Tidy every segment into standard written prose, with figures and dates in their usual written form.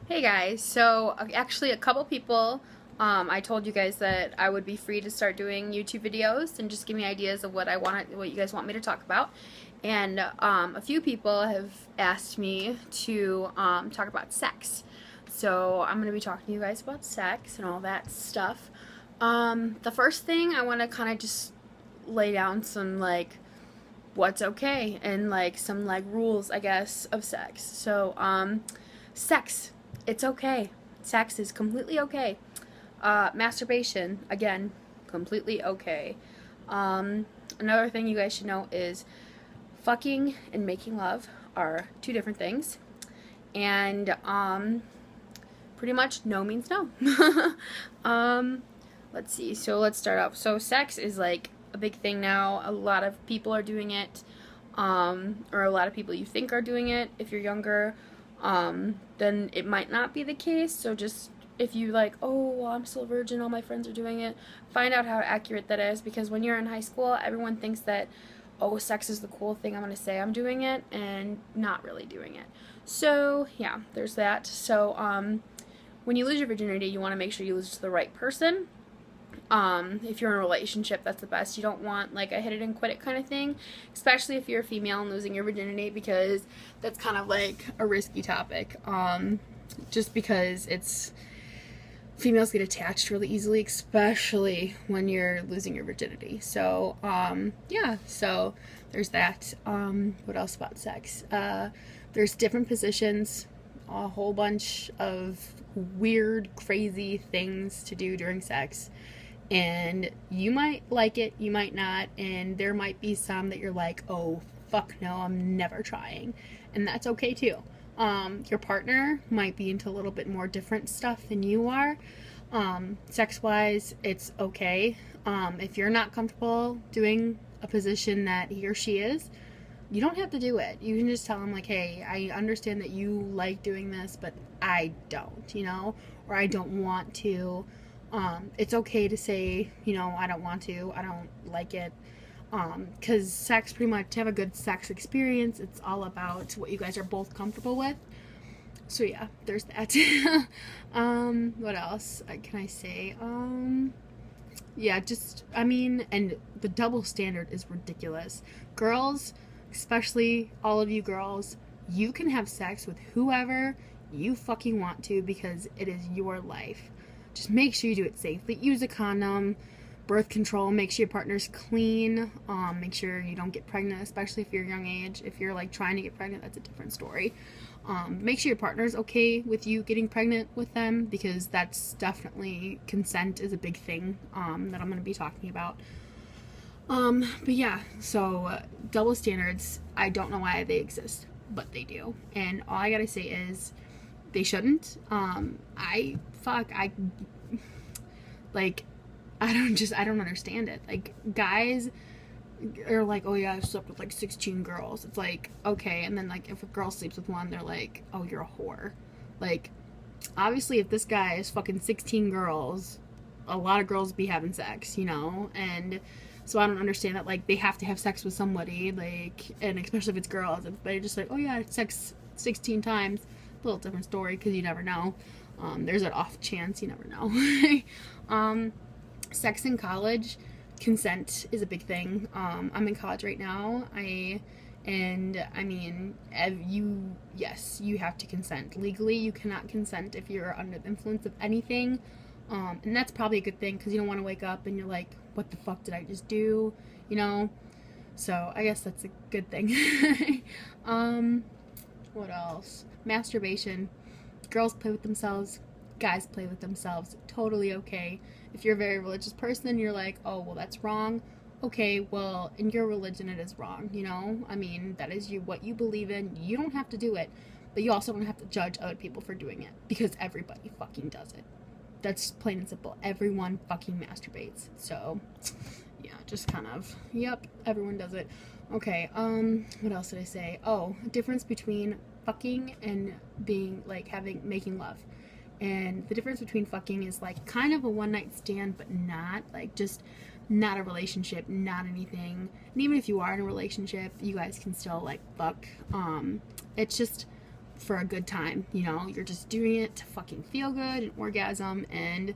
Hey guys, so actually a couple people, I told you guys that I would be free to start doing YouTube videos and just give me ideas of what what you guys want me to talk about. And a few people have asked me to talk about sex. So I'm going to be talking to you guys about sex and all that stuff. The first thing I want to kind of just lay down some what's okay and some rules, I guess, of sex. So sex, it's okay. Sex is completely okay. Masturbation, again, completely okay. Another thing you guys should know is fucking and making love are two different things. And pretty much no means no. Let's see. So let's start off. So sex is like a big thing now. A lot of people are doing it. Or a lot of people you think are doing it if you're younger. Then it might not be the case. So just if you oh, well, I'm still a virgin, all my friends are doing it, find out how accurate that is, because when you're in high school, everyone thinks that, oh, sex is the cool thing, I'm going to say I'm doing it, and not really doing it. So, yeah, there's that. So, when you lose your virginity, you want to make sure you lose it to the right person. If you're in a relationship, that's the best. You don't want a hit it and quit it kind of thing, especially if you're a female and losing your virginity, because that's kind of a risky topic. Just because females get attached really easily, especially when you're losing your virginity. So, yeah, so there's that. What else about sex? There's different positions, a whole bunch of weird, crazy things to do during sex. And you might like it, you might not, and there might be some that you're like, oh, fuck no, I'm never trying. And that's okay too. Your partner might be into a little bit more different stuff than you are. Sex-wise, it's okay. If you're not comfortable doing a position that he or she is, you don't have to do it. You can just tell them, hey, I understand that you like doing this, but I don't, or I don't want to. It's okay to say, I don't want to, I don't like it, because sex, pretty much, to have a good sex experience, it's all about what you guys are both comfortable with. So yeah, there's that. What else can I say? Yeah, and the double standard is ridiculous. Girls, especially all of you girls, you can have sex with whoever you fucking want to, because it is your life. Just make sure you do it safely. Use a condom, birth control, make sure your partner's clean, make sure you don't get pregnant, especially if you're a young age. If you're trying to get pregnant, that's a different story. Make sure your partner's okay with you getting pregnant with them, because that's definitely, consent is a big thing that I'm going to be talking about. But yeah, so double standards, I don't know why they exist, but they do. And all I gotta say is, they shouldn't. I don't understand it. Guys are oh yeah, I've slept with 16 girls. It's okay, and then if a girl sleeps with one, they're oh, you're a whore. Obviously, if this guy is fucking 16 girls, a lot of girls be having sex, and so I don't understand that they have to have sex with somebody, and especially if it's girls, if they just oh yeah, sex 16 times, a little different story, because you never know. There's an off chance, you never know. Sex in college, consent is a big thing. I'm in college right now. You have to consent. Legally, you cannot consent if you're under the influence of anything. And that's probably a good thing, because you don't want to wake up and you're what the fuck did I just do? So I guess that's a good thing. What else? Masturbation. Girls play with themselves, guys play with themselves, totally okay. If you're a very religious person, you're oh, well, that's wrong. Okay, well, in your religion it is wrong, that is what you believe in. You don't have to do it, but you also don't have to judge other people for doing it, because everybody fucking does it. That's plain and simple. Everyone fucking masturbates. So yeah, just kind of, yep, everyone does it. Okay, what else did I say? Oh, difference between fucking and being, making love. And the difference between fucking is, kind of a one-night stand, but not, just not a relationship, not anything. And even if you are in a relationship, you guys can still, fuck. It's just for a good time, you know, you're just doing it to fucking feel good and orgasm, and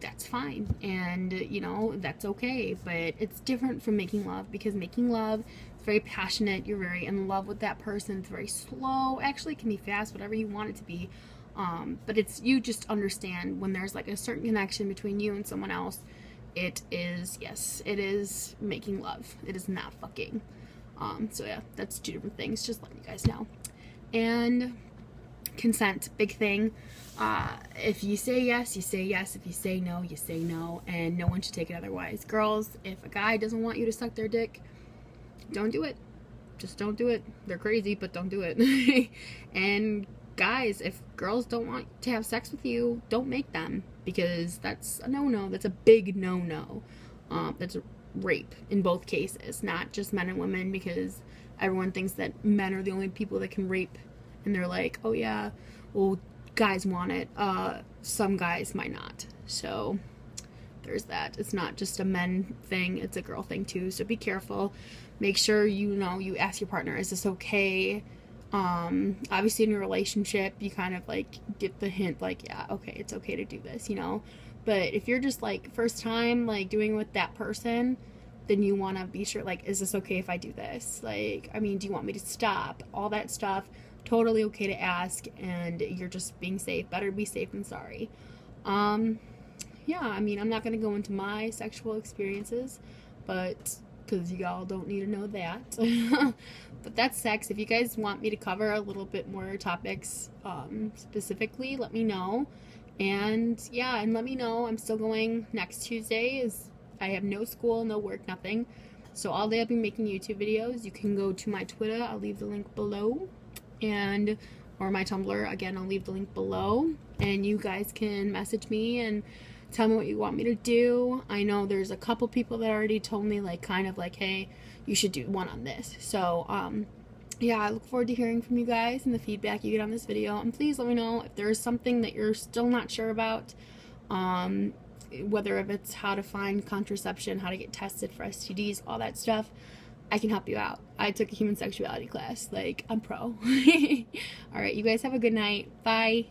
that's fine, and you know, that's okay. But it's different from making love, because making love is very passionate, you're very in love with that person, it's very slow, actually it can be fast, whatever you want it to be, but it's, you just understand when there's like a certain connection between you and someone else. It is, yes, it is making love, it is not fucking. So yeah, that's two different things, just letting you guys know. And consent, big thing. If you say yes, you say yes. If you say no, you say no, and no one should take it otherwise. Girls, if a guy doesn't want you to suck their dick, don't do it. Just don't do it. They're crazy, but don't do it. And guys, if girls don't want to have sex with you, don't make them, because that's a no-no. That's a big no-no. That's a rape in both cases, not just men and women, because everyone thinks that men are the only people that can rape, and they're like, oh yeah, well, guys want it. Some guys might not. So there's that. It's not just a men thing, it's a girl thing too. So be careful. Make sure you know, you ask your partner, is this okay? Obviously in your relationship, you kind of like get the hint, like, yeah, okay, it's okay to do this, you know. But if you're just like first time like doing it with that person, then you want to be sure, like, is this okay if I do this? Like, I mean, do you want me to stop? All that stuff, totally okay to ask, and you're just being safe. Better be safe than sorry. Yeah, I mean, I'm not going to go into my sexual experiences, but, because y'all don't need to know that. But that's sex. If you guys want me to cover a little bit more topics, specifically, let me know. And yeah, and let me know. I'm still going next Tuesday. I have no school, no work, nothing. So all day I'll be making YouTube videos. You can go to my Twitter. I'll leave the link below. Or my Tumblr. Again, I'll leave the link below. And you guys can message me and tell me what you want me to do. I know there's a couple people that already told me, like, kind of like, hey, you should do one on this. So, yeah, I look forward to hearing from you guys and the feedback you get on this video. And please let me know if there's something that you're still not sure about. Whether if it's how to find contraception, how to get tested for STDs, all that stuff, I can help you out. I took a human sexuality class. Like, I'm pro. Alright, you guys have a good night. Bye.